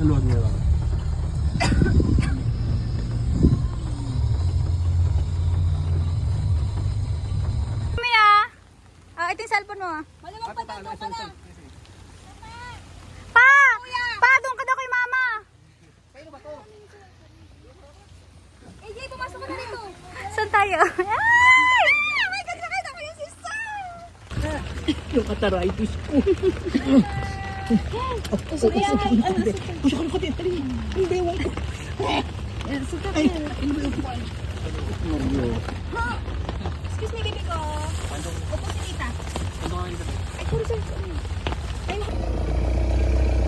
Haluan mo lang. Maya! Ito yung cellphone mo ah. Malamang pa doon ka na. Pa! Pa! Doon ka daw kay mama! Kayo ba to? AJ, pumasok ka na dito. Saan tayo? Ay! May nakita ko yung sister. Yung arthritis ko. Gusto ko yan. Gusto ko na dali. Hindi, ewan ko. Ay, ano ba yung upuan? Excuse me, baby ko. Opo si Tita. Ay, sorry, sorry.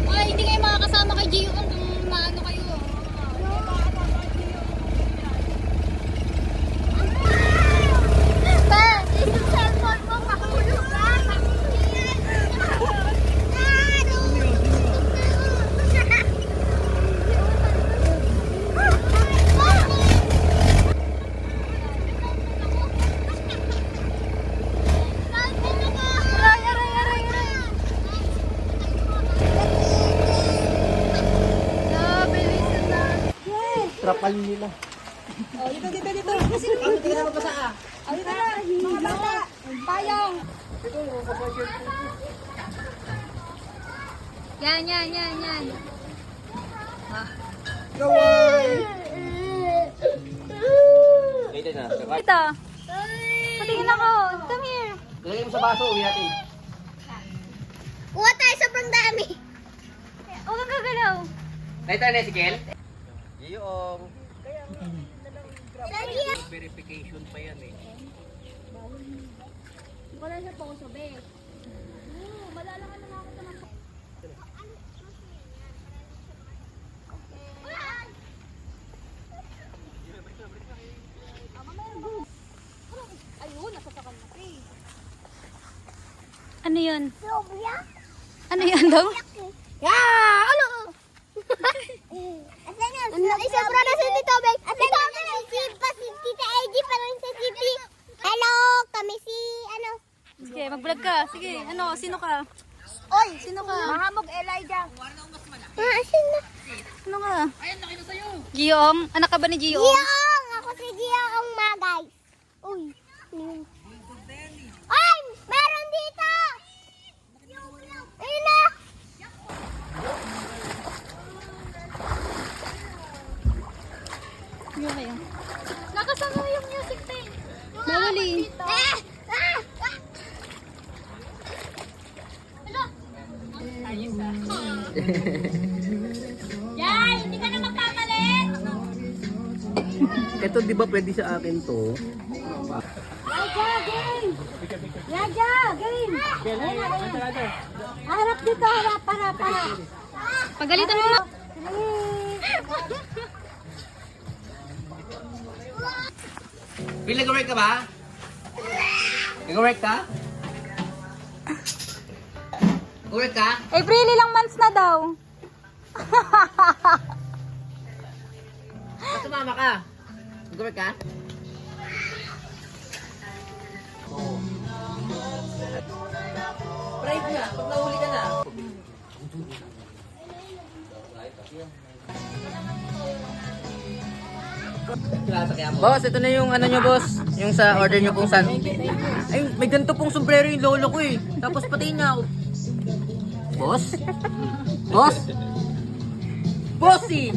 Ay, hindi kayo makakasama kay Gio kung maano kayo. Pa, isang cellphone mo, makahulog ka. Trapal nila. Oh, dito. Ano tingin mo pa sa a? Ay, na, mga bata. Payong. Yan. Kawai! Ito na. Ito. Patingin ako. Come here. Ilagay mo sa baso, uwi natin. Kuha tayo sobrang dami. Huwag kang gagalaw. Nakita na si Kel? Giyong. Lagi. Verification pa yan eh. Wala siya po sa bed. Malala ka na ako naman. Ayun, nasasakan na eh. Ano yun? Sobra? Ano yun daw? Yeah! Ano? Asan yun? Sobra na si Tito Bek. Asan yun? Si Tita Eji parang sa TV. Hello! Kami si ano? Sige, mag-vlog ka. Sige, ano, sino ka? Oy! Sino ka? Mahamog Elijah. Asan na? Sino ka? Giyong? Anak ka ba ni Giyong? Giyaong! Ako si Giyaong Magay. Uy! Ano yun? Ay! Meron dito! Ayun na! Yung kayo. Nakasama yung music thing. Bawal eh. Yay! Hindi ka na magpapalit! Ito di ba pwede sa akin to? Yaja! Game! Yaja! Game! Harap dito! Harap! Pagalitan mo na. Bill, nag-work ka ba? Nag-work ka? Nag-work ka? April, ilang months na daw. Ba't sumama ka? Nag-work ka? Pride nga, pag nahuli ka na. Boss, ito na yung ano nyo boss. Yung sa order nyo pong san. Ay, may ganito pong sombrero yung lolo ko eh. Tapos pati niya ako. Boss? Boss? Bossy!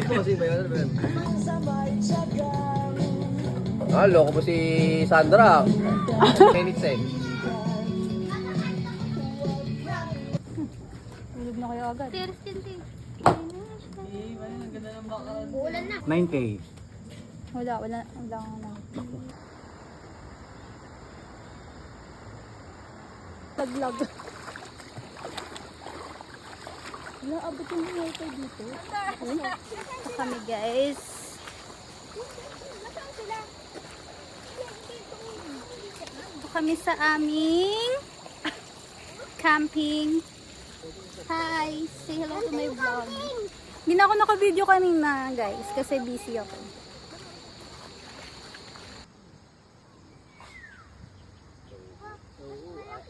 Bossy ba yun? Ah, loko po si Sandra. Minutes eh. Tulog na kayo agad. Ulan na. 9K. Wala na. Laglag. Wala, abot yung wifi dito. Ito kami guys. Ito kami sa aming camping. Hi! Say hello to my vlog. Hindi na ako naka-video kanina guys kasi busy ako.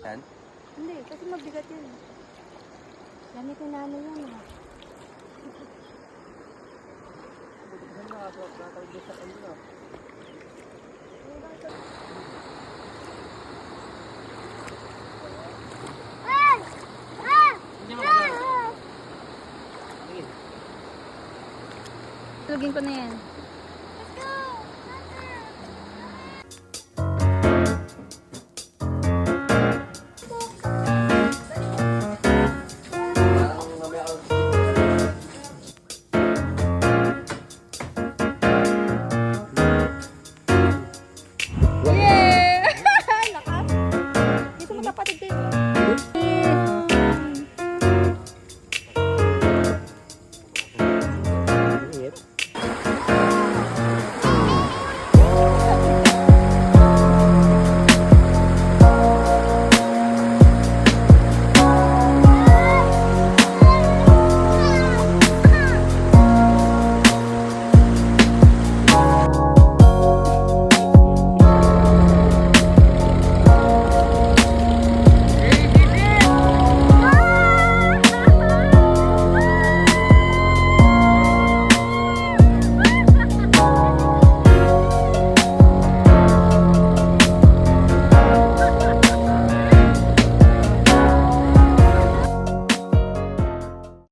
Yan? Hindi, kasi mabigat yun. Gamit ni nanay yan. Ah! Ah! Ah! Lugin ko na yan.